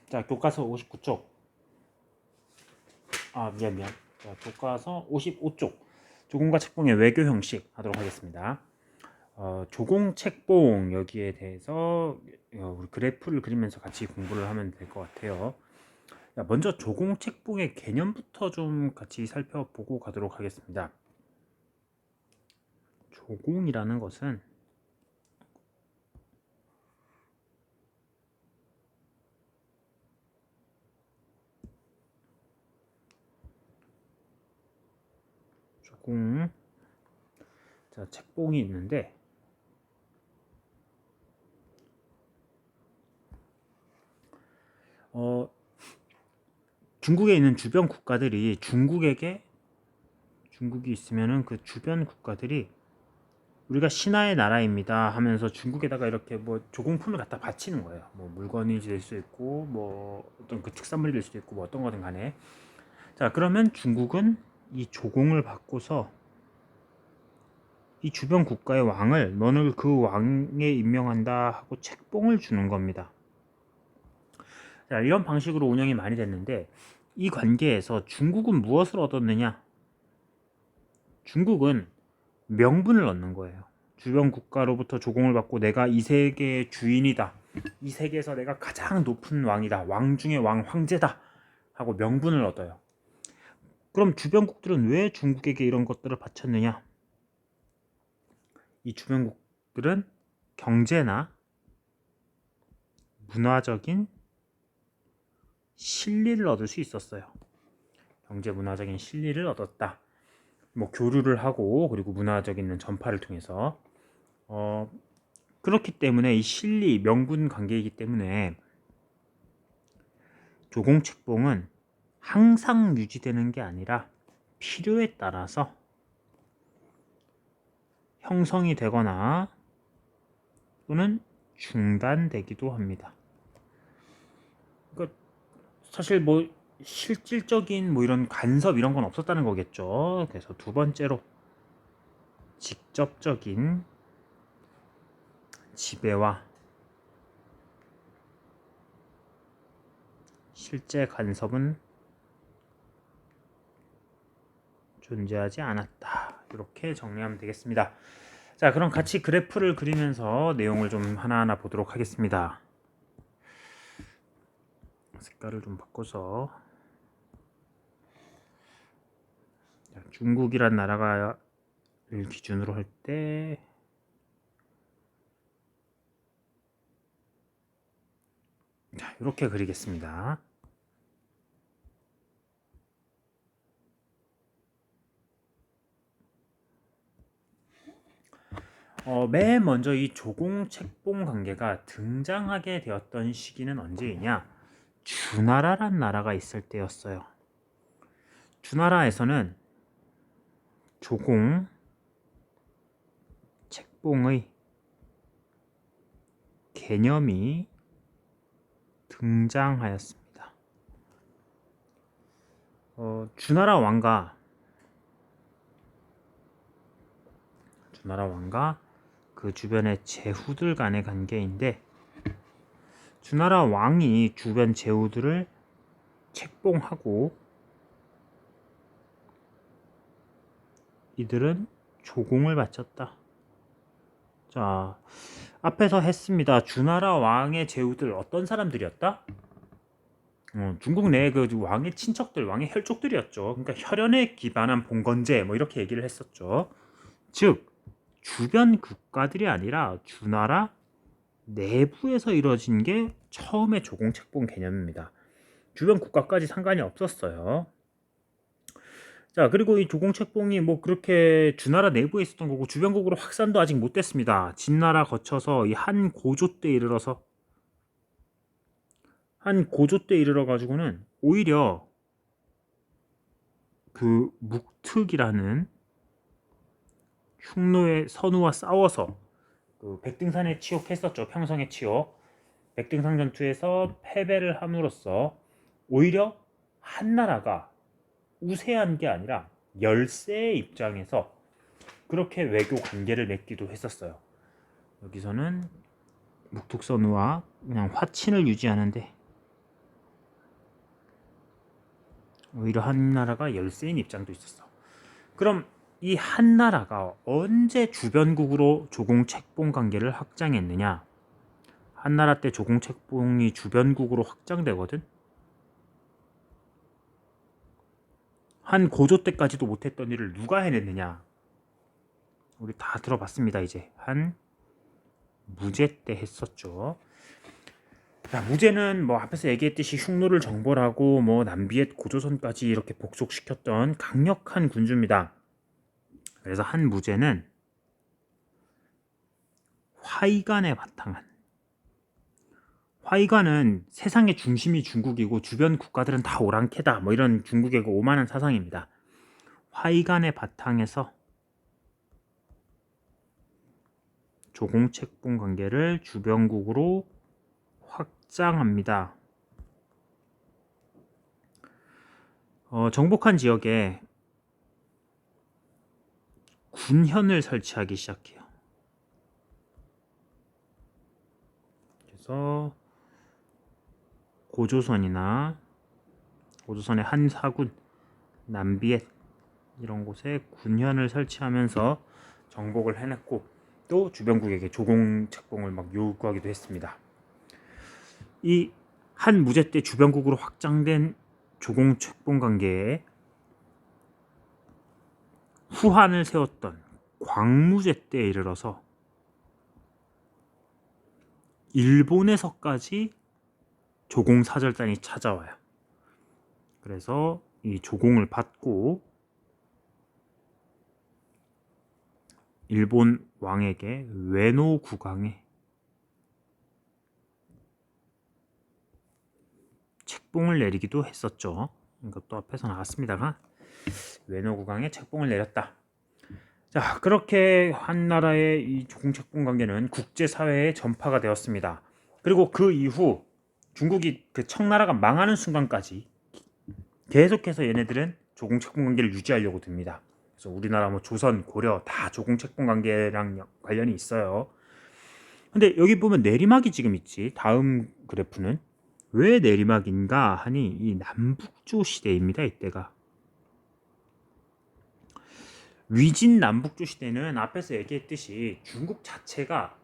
자, 교과서 59쪽. 미안. 자, 교과서 55쪽. 조공과 책봉의 외교 형식 하도록 하겠습니다. 조공, 책봉 여기에 대해서 우리 그래프를 그리면서 같이 공부를 하면 될 것 같아요. 자, 먼저 조공, 책봉의 개념부터 좀 같이 살펴보고 가도록 하겠습니다. 조공이라는 것은 자, 책봉이 있는데 중국에 있는 주변 국가들이 중국이 있으면은 그 주변 국가들이 우리가 신하의 나라입니다 하면서 중국에다가 이렇게 뭐 조공품을 갖다 바치는 거예요. 뭐 물건이 될 수 있고 뭐 어떤 그 특산물이 될 수도 있고 뭐 어떤 거든 간에. 자, 그러면 중국은 이 조공을 받고서 이 주변 국가의 왕을 너는 그 왕에 임명한다 하고 책봉을 주는 겁니다. 자, 이런 방식으로 운영이 많이 됐는데 이 관계에서 중국은 무엇을 얻었느냐? 중국은 명분을 얻는 거예요. 주변 국가로부터 조공을 받고 내가 이 세계의 주인이다. 이 세계에서 내가 가장 높은 왕이다. 왕 중에 왕, 황제다. 하고 명분을 얻어요. 그럼 주변국들은 왜 중국에게 이런 것들을 바쳤느냐? 이 주변국들은 경제나 문화적인 실리를 얻을 수 있었어요. 경제 문화적인 실리를 얻었다. 뭐 교류를 하고 그리고 문화적인 전파를 통해서 그렇기 때문에 이 실리 명분 관계이기 때문에 조공책봉은 항상 유지되는 게 아니라 필요에 따라서 형성이 되거나 또는 중단되기도 합니다. 그러니까 사실 뭐 실질적인 뭐 이런 간섭 이런 건 없었다는 거겠죠. 그래서 두 번째로 직접적인 지배와 실제 간섭은 존재하지 않았다. 이렇게 정리하면 되겠습니다. 자, 그럼 같이 그래프를 그리면서 내용을 좀 하나하나 보도록 하겠습니다. 색깔을 좀 바꿔서 중국이란 나라가 기준으로 할 때 이렇게 그리겠습니다. 맨 먼저 이 조공-책봉 관계가 등장하게 되었던 시기는 언제이냐? 주나라란 나라가 있을 때였어요. 주나라에서는 조공, 책봉의 개념이 등장하였습니다. 주나라 왕과 그 주변의 제후들 간의 관계인데 주나라 왕이 주변 제후들을 책봉하고 이들은 조공을 바쳤다. 자, 앞에서 했습니다. 주나라 왕의 제후들 어떤 사람들이었다? 중국 내의 그 왕의 친척들, 왕의 혈족들이었죠. 그러니까 혈연에 기반한 봉건제 뭐 이렇게 얘기를 했었죠. 즉 주변 국가들이 아니라 주나라 내부에서 이루어진 게 처음에 조공책봉 개념입니다. 주변 국가까지 상관이 없었어요. 자, 그리고 이 조공책봉이 뭐 그렇게 주나라 내부에 있었던 거고 주변국으로 확산도 아직 못 됐습니다. 진나라 거쳐서 이 한 고조 때 이르러 가지고는 오히려 그 묵특이라는 흉노의 선우와 싸워서 그 백등산에 치욕했었죠. 평성에 치욕. 백등산 전투에서 패배를 함으로써 오히려 한나라가 우세한 게 아니라 열세의 입장에서 그렇게 외교 관계를 맺기도 했었어요. 여기서는 묵툭선우와 그냥 화친을 유지하는데 오히려 한나라가 열세인 입장도 있었어. 그럼 이 한나라가 언제 주변국으로 조공책봉 관계를 확장했느냐? 한나라 때 조공책봉이 주변국으로 확장되거든. 한 고조 때까지도 못했던 일을 누가 해냈느냐? 우리 다 들어봤습니다. 이제 한 무제 때 했었죠. 자, 무제는 뭐 앞에서 얘기했듯이 흉노를 정벌하고 뭐 남비의 고조선까지 이렇게 복속시켰던 강력한 군주입니다. 그래서 한 무제는 화이관에 바탕한, 화이관은 세상의 중심이 중국이고 주변 국가들은 다 오랑캐다 뭐 이런 중국의 그 오만한 사상입니다. 화이관의 바탕에서 조공책봉 관계를 주변국으로 확장합니다. 정복한 지역에 군현을 설치하기 시작해요. 그래서 고조선의 한 사군, 남비엣 이런 곳에 군현을 설치하면서 정복을 해냈고 또 주변국에게 조공책봉을 막 요구하기도 했습니다. 이 한 무제 때 주변국으로 확장된 조공책봉 관계에 후한을 세웠던 광무제 때에 이르러서 일본에서까지 조공사절단이 찾아와요. 그래서 이 조공을 받고 일본 왕에게 외노 국왕에 책봉을 내리기도 했었죠. 이것도 앞에서 나왔습니다가 외노 국왕에 책봉을 내렸다. 자, 그렇게 한나라의 이 조공책봉 관계는 국제사회에 전파가 되었습니다. 그리고 그 이후 중국이 그 청나라가 망하는 순간까지 계속해서 얘네들은 조공책봉 관계를 유지하려고 듭니다. 그래서 우리나라 뭐 조선, 고려 다 조공책봉 관계랑 관련이 있어요. 근데 여기 보면 내리막이 지금 있지. 다음 그래프는 왜 내리막인가 하니 이 남북조 시대입니다. 이때가 위진 남북조 시대는 앞에서 얘기했듯이 중국 자체가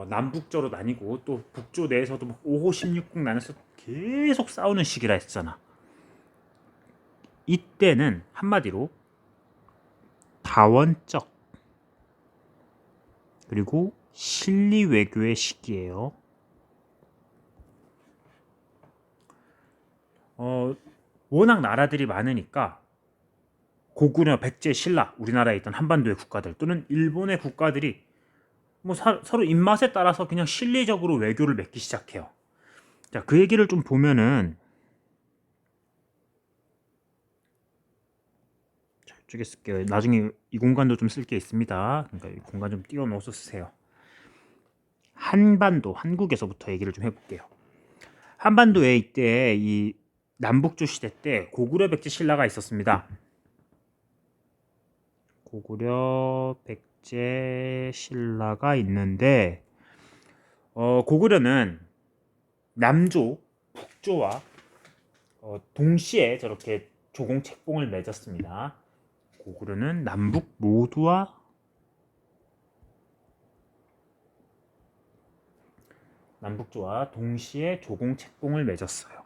남북조로 나뉘고 또 북조 내에서도 막 5호 16국 나눠서 계속 싸우는 시기라 했잖아. 이때는 한마디로 다원적 그리고 실리 외교의 시기예요. 워낙 나라들이 많으니까 고구려, 백제, 신라, 우리나라에 있던 한반도의 국가들 또는 일본의 국가들이 뭐 서로 입맛에 따라서 그냥 실리적으로 외교를 맺기 시작해요. 자, 그 얘기를 좀 보면은 자, 이쪽에 쓸게요. 나중에 이 공간도 좀 쓸 게 있습니다. 그러니까 이 공간 좀 띄워놓어서 쓰세요. 한반도, 한국에서부터 얘기를 좀 해볼게요. 한반도에 이때 이 남북조 시대 때 고구려, 백제, 신라가 있었습니다. 고구려, 백제, 신라가 있는데 고구려는 남조, 북조와 동시에 저렇게 조공책봉을 맺었습니다. 고구려는 남북 모두와 남북조와 동시에 조공책봉을 맺었어요.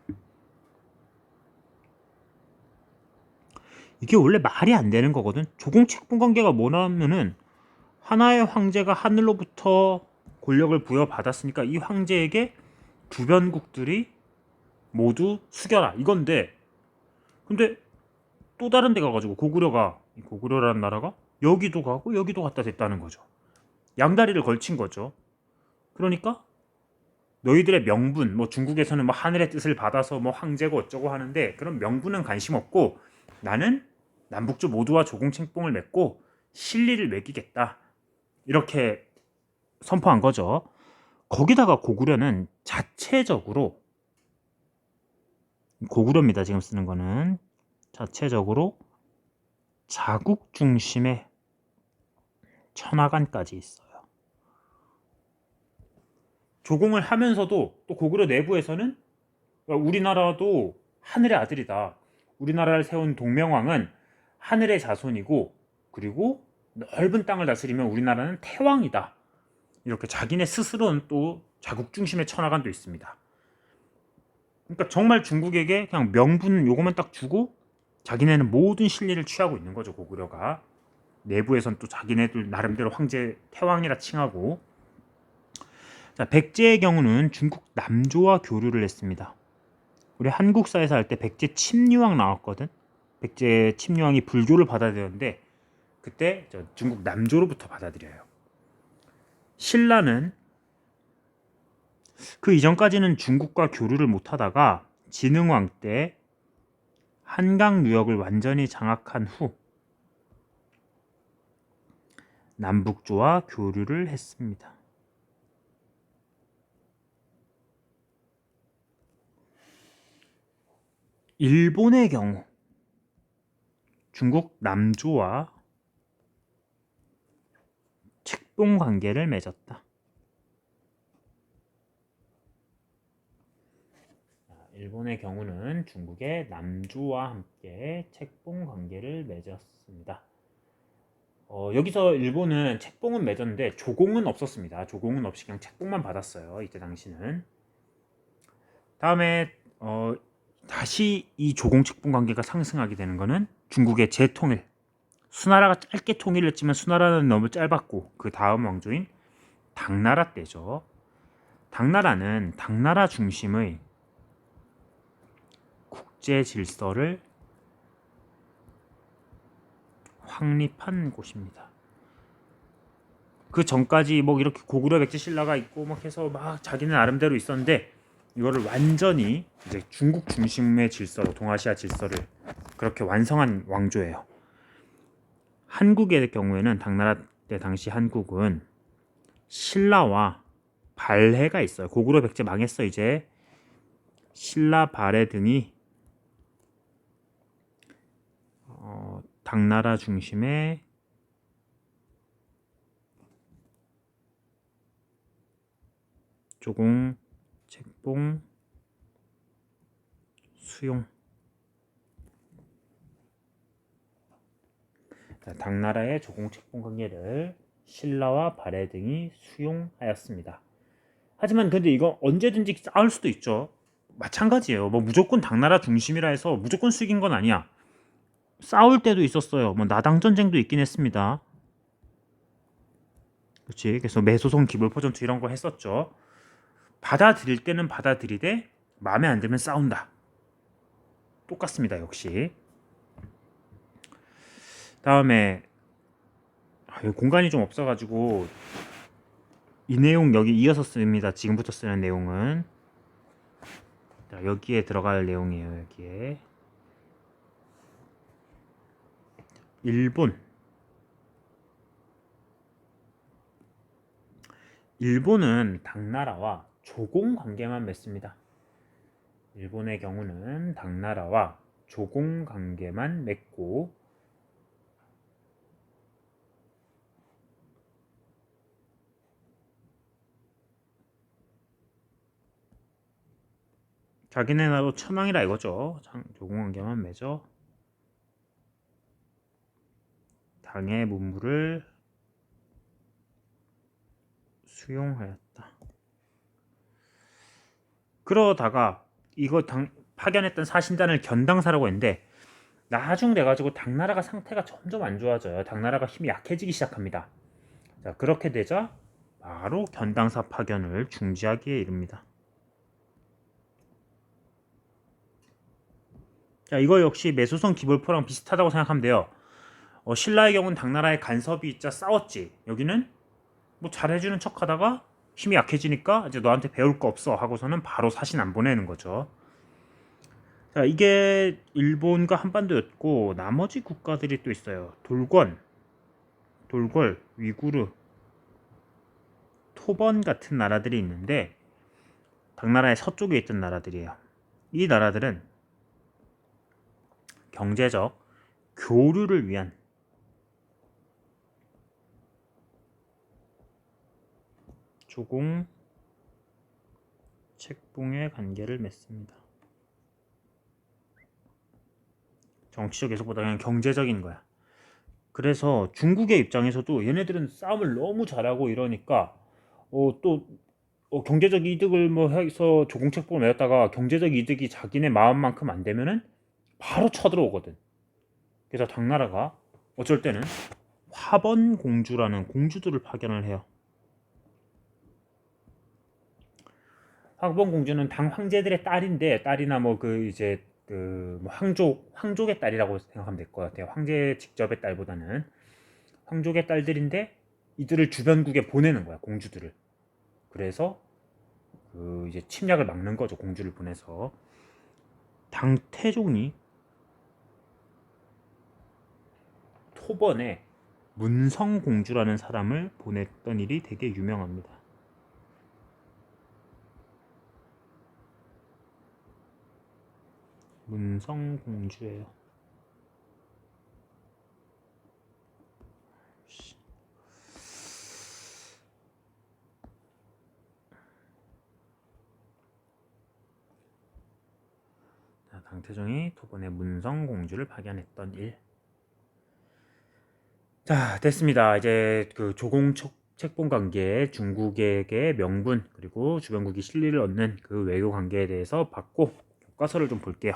이게 원래 말이 안 되는 거거든. 조공책봉 관계가 뭐냐면은 하나의 황제가 하늘로부터 권력을 부여받았으니까 이 황제에게 주변국들이 모두 숙여라 이건데, 근데 또 다른 데 가가지고 고구려라는 나라가 여기도 가고 여기도 갔다 됐다는 거죠. 양다리를 걸친 거죠. 그러니까 너희들의 명분, 뭐 중국에서는 뭐 하늘의 뜻을 받아서 뭐 황제고 어쩌고 하는데 그런 명분은 관심 없고 나는 남북조 모두와 조공책봉을 맺고 실리를 맺기겠다 이렇게 선포한 거죠. 거기다가 고구려는 자체적으로, 고구려입니다 지금 쓰는 거는, 자체적으로 자국 중심의 천하관까지 있어요. 조공을 하면서도 또 고구려 내부에서는 우리나라도 하늘의 아들이다, 우리나라를 세운 동명왕은 하늘의 자손이고, 그리고 넓은 땅을 다스리면 우리나라는 태왕이다. 이렇게 자기네 스스로는 또 자국 중심의 천하관도 있습니다. 그러니까 정말 중국에게 그냥 명분 요것만 딱 주고 자기네는 모든 실리를 취하고 있는 거죠. 고구려가 내부에선 또 자기네들 나름대로 황제 태왕이라 칭하고. 자, 백제의 경우는 중국 남조와 교류를 했습니다. 우리 한국사에서 할 때 백제 침류왕 나왔거든. 백제 침류왕이 불교를 받아들였는데 그때 중국 남조로부터 받아들여요. 신라는 그 이전까지는 중국과 교류를 못하다가 진흥왕 때 한강 유역을 완전히 장악한 후 남북조와 교류를 했습니다. 일본의 경우 중국 남조와 책봉 관계를 맺었다. 일본의 경우는 중국의 남조와 함께 책봉 관계를 맺었습니다. 여기서 일본은 책봉은 맺었는데 조공은 없었습니다. 조공은 없이 그냥 책봉만 받았어요. 이때 당시는. 다음에 다시 이 조공 책봉 관계가 상승하게 되는 것은 중국의 재통일. 수나라가 짧게 통일했지만 수나라는 너무 짧았고 그 다음 왕조인 당나라 때죠. 당나라는 당나라 중심의 국제 질서를 확립한 곳입니다. 그 전까지 뭐 이렇게 고구려 백제 신라가 있고 막 해서 막 자기는 나름대로 있었는데 이거를 완전히 이제 중국 중심의 질서로 동아시아 질서를 그렇게 완성한 왕조예요. 한국의 경우에는 당나라 때 당시 한국은 신라와 발해가 있어요. 고구려 백제 망했어 이제. 신라 발해 등이 당나라 중심의 조공, 책봉, 수용. 당나라의 조공, 책봉 관계를 신라와 발해 등이 수용하였습니다. 하지만 근데 이거 언제든지 싸울 수도 있죠. 마찬가지예요. 뭐 무조건 당나라 중심이라 해서 무조건 수익인 건 아니야. 싸울 때도 있었어요. 뭐 나당 전쟁도 있긴 했습니다. 그렇지. 그래서 매소송 기불포전투 이런 거 했었죠. 받아들일 때는 받아들이되 마음에 안 들면 싸운다. 똑같습니다. 역시. 다음에 공간이 좀 없어가지고 이 내용 여기 이어서 씁니다. 지금부터 쓰는 내용은 자, 여기에 들어갈 내용이에요. 여기에 일본은 당나라와 조공 관계만 맺습니다. 일본의 경우는 당나라와 조공 관계만 맺고 자기네 나라도 천황이라 이거죠. 조공 관계만 맺어 당의 문물을 수용하였다. 그러다가 이거 파견했던 사신단을 견당사라고 했는데 나중 돼가지고 당나라가 상태가 점점 안 좋아져요. 당나라가 힘이 약해지기 시작합니다. 자, 그렇게 되자 바로 견당사 파견을 중지하기에 이릅니다. 자, 이거 역시 매소성 기벌포랑 비슷하다고 생각하면 돼요. 신라의 경우는 당나라의 간섭이 있자 싸웠지. 여기는 뭐 잘해주는 척하다가 힘이 약해지니까 이제 너한테 배울 거 없어 하고서는 바로 사신 안 보내는 거죠. 자, 이게 일본과 한반도였고 나머지 국가들이 또 있어요. 돌궐, 위구르, 토번 같은 나라들이 있는데 당나라의 서쪽에 있던 나라들이에요. 이 나라들은 경제적 교류를 위한 조공, 책봉의 관계를 맺습니다. 정치적 해석보다 그냥 경제적인 거야. 그래서 중국의 입장에서도 얘네들은 싸움을 너무 잘하고 이러니까 또 경제적 이득을 뭐 해서 조공책봉을 내었다가 경제적 이득이 자기네 마음만큼 안 되면은 바로 쳐들어오거든. 그래서 당나라가 어쩔 때는 화번 공주라는 공주들을 파견을 해요. 화번 공주는 당 황제들의 딸인데, 딸이나 뭐 그 이제 그뭐 황족의 딸이라고 생각하면 될 것 같아요. 황제 직접의 딸보다는 황족의 딸들인데 이들을 주변국에 보내는 거야, 공주들을. 그래서 그 이제 침략을 막는 거죠, 공주를 보내서. 당태종이 토번에 문성공주라는 사람을 보냈던 일이 되게 유명합니다. 문성공주예요. 당태종이 토번에 문성공주를 파견했던 일. 자, 됐습니다. 이제 그 조공책봉 관계에 중국에게 명분 그리고 주변국이 실리를 얻는 그 외교 관계에 대해서 봤고, 교과서를 좀 볼게요.